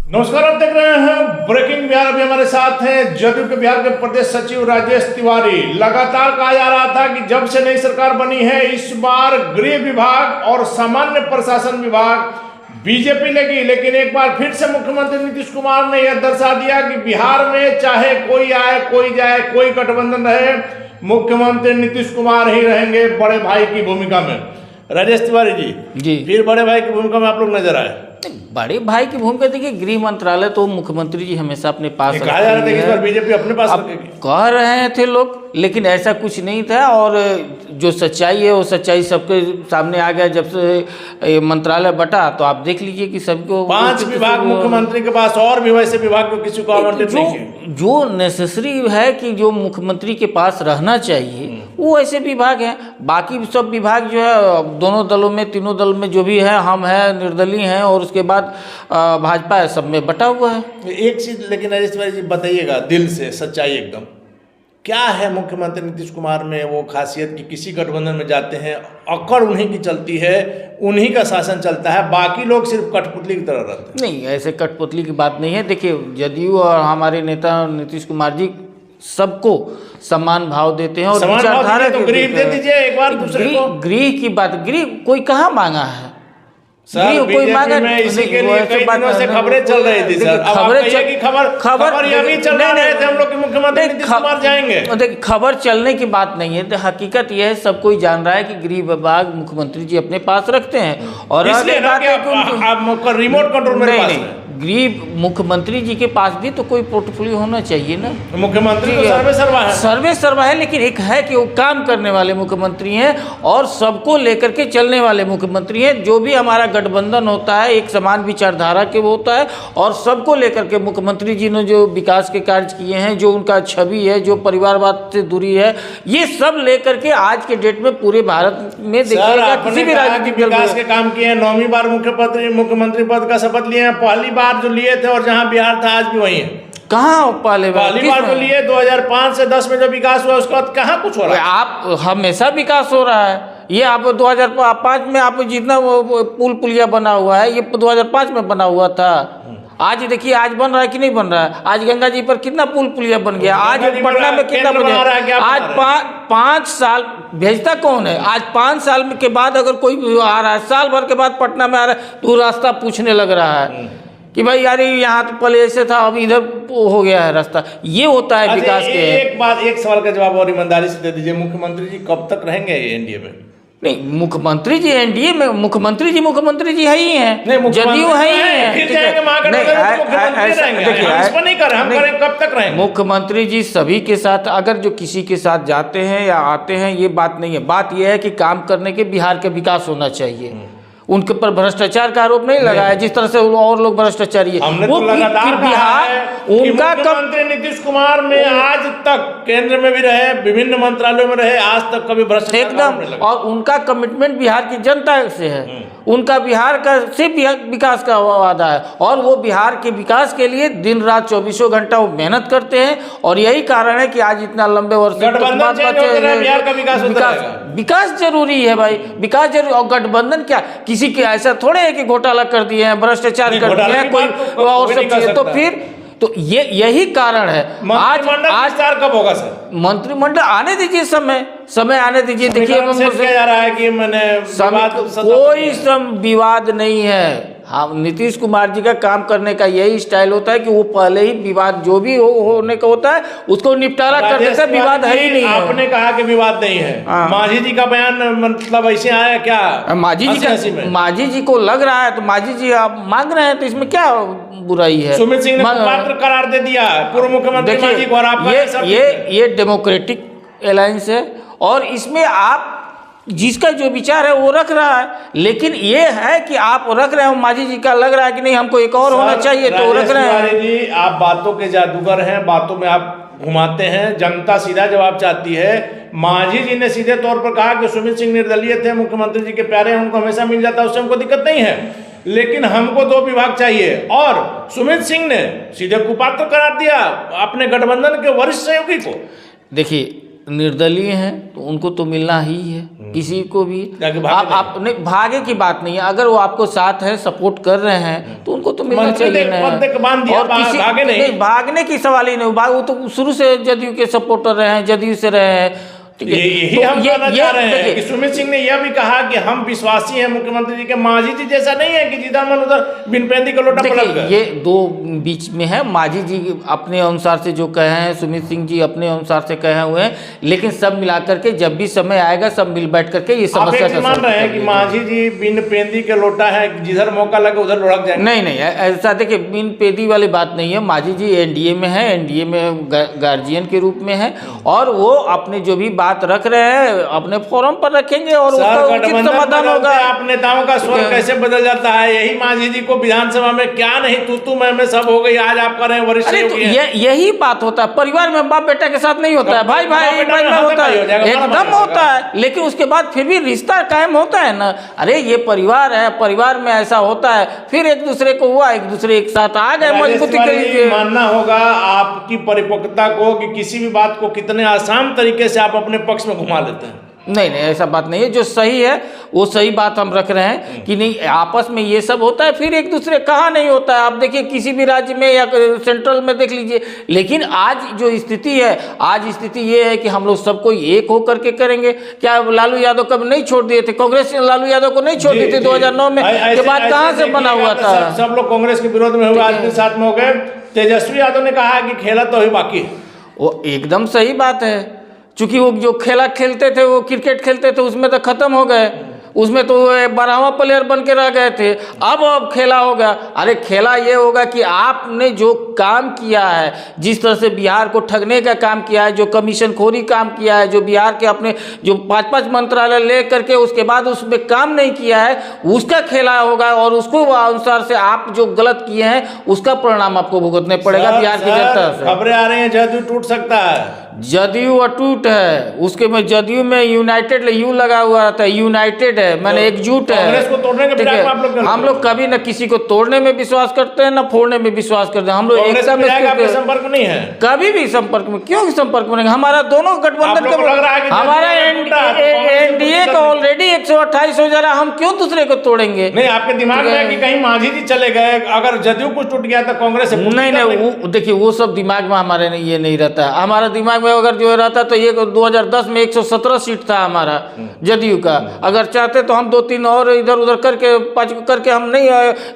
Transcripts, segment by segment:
नमस्कार, आप देख रहे हैं ब्रेकिंग बिहार। अभी हमारे साथ हैं जदयू के बिहार के प्रदेश सचिव राजेश तिवारी। लगातार कहा जा रहा था कि जब से नई सरकार बनी है इस बार गृह विभाग और सामान्य प्रशासन विभाग बीजेपी लेगी, लेकिन एक बार फिर से मुख्यमंत्री नीतीश कुमार ने यह दर्शा दिया कि बिहार में चाहे कोई आए कोई जाए, कोई गठबंधन रहे, मुख्यमंत्री नीतीश कुमार ही रहेंगे बड़े भाई की भूमिका में। राजेश तिवारी जी फिर बड़े भाई की भूमिका में आप लोग नजर आए। बड़े भाई की भूमिका देखिए, गृह मंत्रालय तो मुख्यमंत्री जी हमेशा अपने पास कहा जा रहा था कि इस बार बीजेपी अपने पास रखेगी, कह रहे थे लोग, लेकिन ऐसा कुछ नहीं था। और जो सच्चाई है वो सच्चाई सबके सामने आ गया। जब से मंत्रालय बटा तो आप देख लीजिए कि सबको 5 विभाग मुख्यमंत्री के पास, और भी वैसे विभाग को किसी को आवंटित नहीं किया। जो नेसेसरी है कि जो मुख्यमंत्री के पास रहना चाहिए वो ऐसे विभाग हैं। बाकी सब विभाग जो है दोनों दलों में, तीनों दल में जो भी है, हम हैं, निर्दलीय हैं और उसके बाद भाजपा है, सब में बटा हुआ है। एक चीज लेकिन राजेश तिवारी जी बताइएगा दिल से, सच्चाई एकदम, क्या है मुख्यमंत्री नीतीश कुमार में वो खासियत कि किसी गठबंधन में जाते हैं अकड़ उन्हीं की चलती है, उन्हीं का शासन चलता है, बाकी लोग सिर्फ कठपुतली की तरह रहते हैं? नहीं, ऐसे कठपुतली की बात नहीं है। देखिए, जदयू और हमारे नेता नीतीश कुमार जी सबको समान भाव देते हैं और विचारधारा तो गृह दे दीजिए एक बार दूसरे को। गृह की बात, गृह कोई कहाँ मांगा है सर? कोई मांगा में इसी के लिए कई दिनों से खबरें चल रही थी सर। खबर ये भी चल रहे थे हम लोग कि मुख्यमंत्री नीतीश कुमार जाएंगे। देखिए, खबर चलने की बात नहीं है, हकीकत यह है, सब कोई जान रहा है कि गृह विभाग मुख्यमंत्री जी अपने पास रखते हैं। और इसलिए रिमोट कंट्रोल मेरे पास है। गृह मुख्यमंत्री जी के पास भी तो कोई पोर्टफोलियो होना चाहिए ना। मुख्यमंत्री तो सर्वे सर्वा है, लेकिन एक है कि वो काम करने वाले मुख्यमंत्री हैं और सबको लेकर के चलने वाले मुख्यमंत्री हैं। जो भी हमारा गठबंधन होता है एक समान विचारधारा के वो होता है और सबको लेकर के मुख्यमंत्री जी ने जो विकास के कार्य किए हैं, जो उनका छवि है, जो परिवारवाद से दूरी है, ये सब लेकर के आज के डेट में पूरे भारत में देखिएगा किसी भी राजनीतिक विकास के काम किए हैं। 9वीं बार मुख्यमंत्री पद का शपथ लिए हैं, पहली बार जो लिए थे और जहां बिहार था आज भी वही है। कहाँ पहली बार तो लिए 2005 से 10 में जो विकास हुआ उसके बाद कहाँ कुछ हो रहा है? आप हमेशा विकास हो रहा है। ये आप 2005 में आप जितना पुल पुलिया बना हुआ है ये 2005 में बना हुआ था। आज देखिए, आज बन रहा है कि नहीं बन रहा है? आज गंगा जी पर कितना पुल पुलिया बन गया, आज पटना में कितना बन गया। आज 5 साल भेजता कौन है? आज 5 साल के बाद अगर कोई आ रहा है, साल भर के बाद पटना में आ रहा है तो रास्ता पूछने लग रहा है कि भाई यार यहाँ तो पहले ऐसे था, अब इधर हो गया है रास्ता। ये होता है विकास के। एक सवाल का जवाब और ईमानदारी से दे दीजिए, मुख्यमंत्री जी कब तक रहेंगे एनडीए में? नहीं, मुख्यमंत्री जी एनडीए में मुख्यमंत्री जी है ही हैं, जदयू है ही हैं। कब तक रहेंगे मुख्यमंत्री जी? सभी के साथ, अगर जो किसी के साथ जाते हैं या आते हैं ये बात नहीं है। बात यह है कि काम करने के बिहार का विकास होना चाहिए। उनके ऊपर भ्रष्टाचार का आरोप नहीं लगाया जिस तरह से और लोग भ्रष्टाचारी है। वो बिहार उनका मुख्यमंत्री नीतीश कुमार में आज तक केंद्र में भी रहे, विभिन्न मंत्रालयों में रहे, आज तक कभी भ्रष्टाचार एकदम। और उनका कमिटमेंट बिहार की जनता से है, उनका बिहार का सिर्फ विकास का वादा है और वो बिहार के विकास के लिए दिन रात 24 घंटा वो मेहनत करते हैं। और यही कारण है कि आज इतना लंबे वर्ष विकास जरूरी है भाई, विकास जरूरी। और गठबंधन क्या किसी के ऐसा थोड़े है कि घोटाला कर दिए हैं, भ्रष्टाचार कर दिए हैं, कोई और सब चीजें, तो फिर तो ये यही कारण है। आज कब होगा सर? मंत्रिमंडल आने दीजिए, समय आने दीजिए। देखिए, जा रहा है कि मैंने कोई विवाद नहीं है। हाँ, नीतीश कुमार जी का काम करने का यही स्टाइल होता है कि वो पहले ही विवाद जो भी होने का होता है उसको निपटारा कर देता है। विवाद है ही नहीं। आपने कहा कि विवाद नहीं है, मांझी जी का बयान मतलब ऐसे आया क्या? मांझी जी को लग रहा है तो मांझी जी आप मांग रहे हैं तो इसमें क्या बुराई है? सुमित सिंह ने पात्र करार दे दिया पूर्व मुख्यमंत्री मांझी को। और आप ये डेमोक्रेटिक अलायंस है और इसमें आप जिसका जो विचार है वो रख रहा है, लेकिन ये है कि आप रख रहे हो, मांझी जी का लग रहा है कि नहीं हमको एक और होना चाहिए तो रख रहे हैं। जी, आप बातों के जादूगर हैं, बातों में आप घुमाते हैं, जनता सीधा जवाब चाहती है। मांझी जी ने सीधे तौर पर कहा कि सुमित सिंह निर्दलीय थे, मुख्यमंत्री जी के प्यारे हैं, उनको हमेशा मिल जाता, उससे हमको दिक्कत नहीं है, लेकिन हमको 2 विभाग चाहिए। और सुमित सिंह ने सीधे कुपात्र करार दिया अपने गठबंधन के वरिष्ठ सहयोगी को। देखिए, निर्दलीय हैं तो उनको तो मिलना ही है। किसी को भी जाके भागे आप नहीं, भागे की बात नहीं है। अगर वो आपको साथ है, सपोर्ट कर रहे हैं तो उनको तो मिलना मंत्री चाहिए ने पद देके बांध दिया, और किसी भागे नहीं। भागने की सवाल ही नहीं, वो तो शुरू से जदयू के सपोर्टर रहे हैं, जदयू से रहे हैं। ठीक है, यही तो हम कहना चाह रहे हैं देखिए, कि सुमित सिंह ने यह भी कहा कि हम विश्वासी हैं मुख्यमंत्री जी के। मांझी जी जैसा नहीं है कि जिधर मन उधर बिन पेंदी का लोटा पलट गए। ये दो बीच में है। मांझी जी अपने अनुसार से जो कहे हैं, सुमित सिंह जी अपने अनुसार से कहे हुए हैं, लेकिन सब मिलाकर के जब भी समय आएगा सब मिल बैठ करके ये आप समस्या एक चीज मान रहे हैं कि मांझी जी बिन पेंदी के लोटा है, जिधर मौका लगे उधर लुढ़क जाएंगे? नहीं, ऐसा देखिए, बिन पेदी वाली बात नहीं है। मांझी जी एनडीए में है, एनडीए में गार्जियन के रूप में है, और वो अपने जो भी बात रख रहे हैं अपने फोरम पर रखेंगे और उसका उचित समाधान होगा। आप नेताओं का स्वर कैसे बदल जाता है। यही मांझी जी को विधानसभा में क्या नहीं तू मैं सब हो गई, आज आप कर रहे हैं वरिष्ठ योगी हैं। यही बात होता है। परिवार में बाप बेटा के साथ नहीं होता है, भाई में होता है, एकदम होता है, लेकिन उसके बाद फिर भी रिश्ता कायम होता है ना। अरे ये परिवार है, परिवार में ऐसा होता है, फिर एक दूसरे को हुआ, एक दूसरे एक साथ आ गए, मजबूती के लिए। मानना होगा आपकी परिपक्वता को कि किसी भी बात को कितने आसान तरीके से आप अपने पक्ष में घुमा लेते हैं। नहीं, ऐसा बात नहीं है। जो सही है वो सही बात हम रख रहे हैं कि नहीं, आपस में ये सब होता है, फिर एक दूसरे कहाँ नहीं होता है। आप देखिए किसी भी राज्य में या सेंट्रल में देख लीजिए। लेकिन आज जो स्थिति है, आज स्थिति ये है कि हम लोग सबको एक होकर के करेंगे। क्या लालू यादव कब नहीं छोड़ दिए थे? कांग्रेस ने लालू यादव को नहीं छोड़ दी थी 2009 में, के बाद कहाँ से बना हुआ था? सब लोग कांग्रेस के विरोध में हुए, आज के साथ में हो गए। तेजस्वी यादव ने कहा कि खेला तो ही बाकी। वो एकदम सही बात है, चूंकि वो जो खेला खेलते थे, वो क्रिकेट खेलते थे, उसमें तो खत्म हो गए, उसमें तो 12वां प्लेयर बन के रह गए थे। अब खेला होगा। अरे खेला ये होगा कि आपने जो काम किया है, जिस तरह से बिहार को ठगने का काम किया है, जो कमीशन खोरी काम किया है, जो बिहार के अपने जो 5-5 मंत्रालय ले करके उसके बाद उसमें काम नहीं किया है, उसका खेला होगा। और उसको अनुसार से आप जो गलत किए हैं उसका परिणाम आपको भुगतने पड़ेगा बिहार की जनता से। खबरें आ रही हैं जदयू टूट सकता है। जदयू अटूट है, उसके में जदयू में यूनाइटेड यू लगा हुआ रहता है, यूनाइटेड है, मैंने एकजुट है। कांग्रेस को तोड़ने के ठीक है, आप लोग हम लोग कभी न किसी को तोड़ने में विश्वास करते हैं, न फोड़ने में विश्वास करते हैं। हम लोग एकता में संपर्क नहीं है, कभी भी संपर्क में। क्यों संपर्क में? हमारा दोनों गठबंधन का, हमारा एनडीए का ऑलरेडी 128 हो जा रहा, हम क्यों दूसरे को तोड़ेंगे? नहीं, आपके दिमाग में है कि कहीं मांझी जी चले गए, अगर जदयू कुछ टूट गया तो कांग्रेस नहीं, देखिए वो सब दिमाग में हमारे ये नहीं रहता है। हमारा दिमाग में अगर जो रहता तो ये 2010 में 117 सीट था हमारा जदयू का। अगर चाहते तो हम 2-3 और इधर उधर करके 5 करके हम नहीं,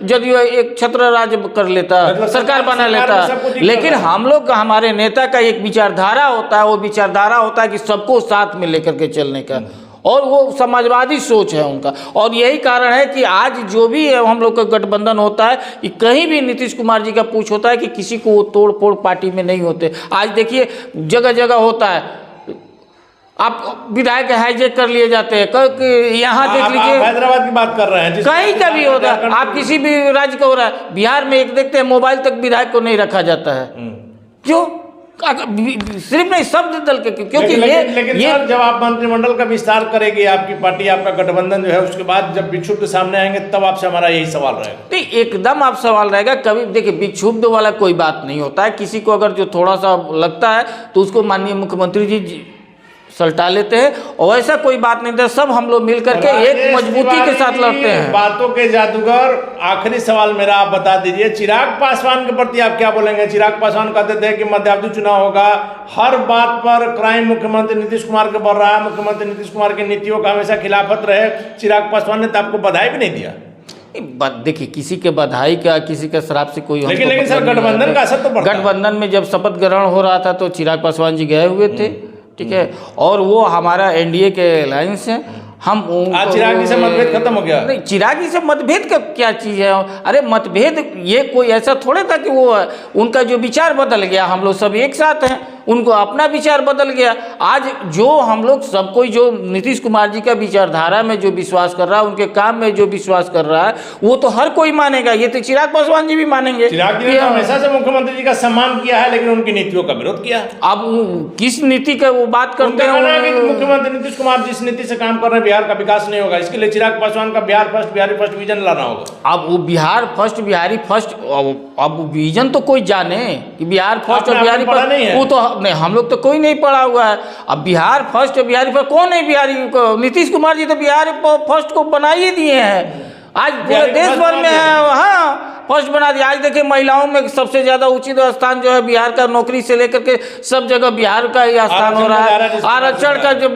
जदयू एक छत्र राज्य कर लेता, सरकार बना लेता। लेकिन हम लोग का, हमारे नेता का एक विचारधारा होता है, वो विचारधारा होता है कि सबको साथ में लेकर के चलने का, और वो समाजवादी सोच है उनका। और यही कारण है कि आज जो भी हम लोग का गठबंधन होता है कि कहीं भी नीतीश कुमार जी का पूछ होता है कि किसी को वो तोड़ फोड़ पार्टी में नहीं होते। आज देखिए जगह जगह होता है, आप विधायक हाईजैक कर लिए जाते हैं। यहाँ देख लीजिए, हैदराबाद की बात कर रहे हैं, कहीं का भी होता है, आप किसी भी राज्य का हो रहा है। बिहार में एक देखते हैं मोबाइल तक विधायक को नहीं रखा जाता है। क्यों? सिर्फ नहीं, सब दल के, क्योंकि लेकिन सर, जब आप मंत्रिमंडल का विस्तार करेगी आपकी पार्टी, आपका गठबंधन जो है, उसके बाद जब विक्षुब्ध सामने आएंगे तब आपसे हमारा यही सवाल रहेगा। नहीं, एकदम आप सवाल रहेगा। कभी देखिए विक्षुब्ध वाला कोई बात नहीं होता है। किसी को अगर जो थोड़ा सा लगता है तो उसको माननीय मुख्यमंत्री जी सल्टा लेते हैं, और ऐसा कोई बात नहीं था। सब हम लोग मिलकर के एक मजबूती के साथ लड़ते हैं। बातों के जादूगर, आखिरी सवाल मेरा, आप बता दीजिए चिराग पासवान के प्रति आप क्या बोलेंगे? चिराग पासवान कहते थे कि मध्यावधि चुनाव होगा, हर बात पर क्राइम मुख्यमंत्री नीतीश कुमार के बढ़ रहा है, मुख्यमंत्री नीतीश कुमार की नीतियों का हमेशा खिलाफत रहे। चिराग पासवान ने तो आपको बधाई भी नहीं दिया। देखिए किसी के बधाई का, किसी का शराब से कोई, लेकिन सर गठबंधन का असर तो बढ़ता है। गठबंधन में जब शपथ ग्रहण हो रहा था तो चिराग पासवान जी गए हुए थे, ठीक है, और वो हमारा एनडीए के अलायंस है। हम चिराग जी से मतभेद खत्म हो गया? नहीं, चिराग जी से मतभेद का क्या चीज है? अरे मतभेद ये कोई ऐसा थोड़े था कि वो उनका जो विचार बदल गया। हम लोग सब एक साथ हैं, उनको अपना विचार बदल गया। आज जो हम लोग सब कोई जो नीतीश कुमार जी का विचारधारा में जो विश्वास कर रहा है, उनके काम में जो विश्वास कर रहा है, वो तो हर कोई मानेगा। ये तो चिराग पासवान जी भी मानेंगे। चिराग जी ने हमेशा से मुख्यमंत्री जी का सम्मान किया है, लेकिन उनकी नीतियों का विरोध किया। अब किस नीति का वो बात करते हैं? मुख्यमंत्री नीतीश कुमार जिस नीति से काम कर रहे हैं, बिहार का विकास नहीं होगा। इसके लिए चिराग पासवान का Bihar first, Bihari first vision लाना होगा। अब वो बिहार फर्स्ट, बिहारी फर्स्ट, अब विजन तो कोई जाने कि बिहार फर्स्ट और बिहारी फर्स्ट, वो तो नहीं, हम लोग तो कोई नहीं पढ़ा हुआ है। अब बिहार फर्स्ट, बिहारी फर्स्ट कौन है? बिहारी नीतीश कुमार जी तो बिहार फर्स्ट को बना ही दिए हैं। आज पूरे देश भर में है, हाँ फर्स्ट बना दिया। आज देखिए महिलाओं में सबसे ज़्यादा उचित स्थान जो है बिहार का, नौकरी से लेकर के सब जगह बिहार का ही स्थान हो रहा है। आरक्षण का जब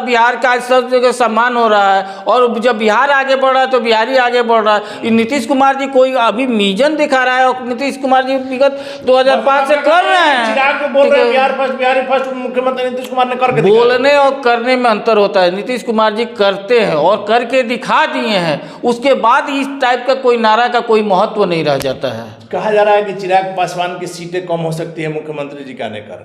बिहार का आज सब जगह सम्मान हो रहा है। और जब बिहार आगे बढ़ रहा है तो बिहारी आगे बढ़ रहा है। नीतीश कुमार जी कोई अभी मिशन दिखा रहा है, और नीतीश कुमार जी विगत 2005 से कर रहे हैं। बिहार फर्स्ट, बिहारी फर्स्ट मुख्यमंत्री नीतीश कुमार ने करके बोलने और करने में अंतर होता है। नीतीश कुमार जी करते हैं और करके दिखा दिए हैं, उसके बाद इस टाइप का कोई नारा का कोई महत्व नहीं रह जाता है। कहा जा रहा है कि चिराग पासवान की सीटें कम हो सकती है मुख्यमंत्री जी के आने कारण।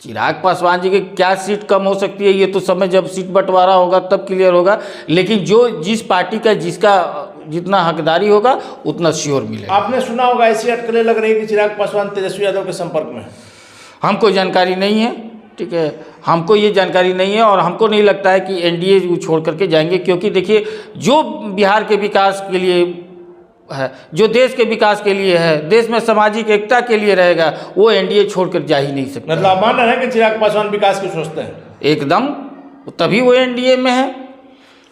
चिराग पासवान जी की क्या सीट कम हो सकती है, ये तो समय जब सीट बंटवारा होगा तब क्लियर होगा। लेकिन जो जिस पार्टी का जिसका जितना हकदारी होगा उतना श्योर मिलेगा। आपने सुना होगा ऐसी अटकलें लग रही है कि चिराग पासवान तेजस्वी यादव के संपर्क में है। हमको जानकारी नहीं है, ठीक है, हमको ये जानकारी नहीं है। और हमको नहीं लगता है कि एनडीए छोड़ करके जाएंगे, क्योंकि देखिए जो बिहार के विकास के लिए है, जो देश के विकास के लिए है, देश में सामाजिक एकता के लिए रहेगा, वो एनडीए छोड़कर जा ही नहीं सकता। मतलब मान रहे हैं कि चिराग पासवान विकास की सोचते हैं एकदम, तभी वो एनडीए में है।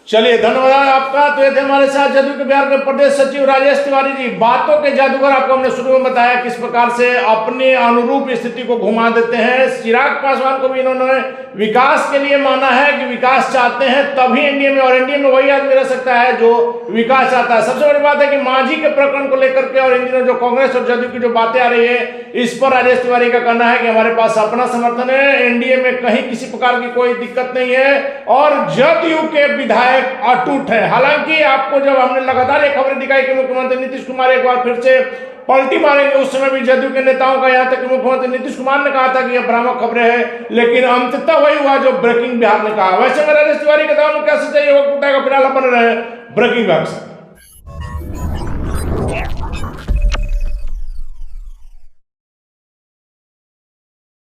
चलिए धन्यवाद आपका। तो ये थे हमारे साथ जदयू के बिहार के प्रदेश सचिव राजेश तिवारी जी। बातों के जादूगर आपको हमने शुरू में बताया किस प्रकार से अपने अनुरूप स्थिति को घुमा देते हैं। चिराग पासवान को भी इन्होंने विकास के लिए माना है कि विकास चाहते हैं तभी एनडीए में, और एनडीए में वही आदमी रह सकता है जो विकास चाहता है। सबसे बड़ी बात है कि मांझी के प्रकरण को लेकर के और एनडीए में जो कांग्रेस और जदयू की जो बातें आ रही है, इस पर राजेश तिवारी का कहना है कि हमारे पास अपना समर्थन है, एनडीए में कहीं किसी प्रकार की कोई दिक्कत नहीं है, और जदयू के विधायक अटूट है। हालांकि आपको जब हमने लगातार ये खबरें दिखाई कि मुख्यमंत्री नीतीश कुमार एक बार फिर से पलटी मारेंगे, उस समय भी जदयू के नेताओं का यहाँ तक कि मुख्यमंत्री नीतीश कुमार ने कहा था कि यह भ्रामक खबरें हैं, लेकिन अंततः वही हुआ जो ब्रेकिंग बिहार ने कहा। वैसे में राजेश तिवारी के दावा में क्या सच्चाई है वक्त बताएगा। फिलहाल बने रहे ब्रेकिंग बिहार से।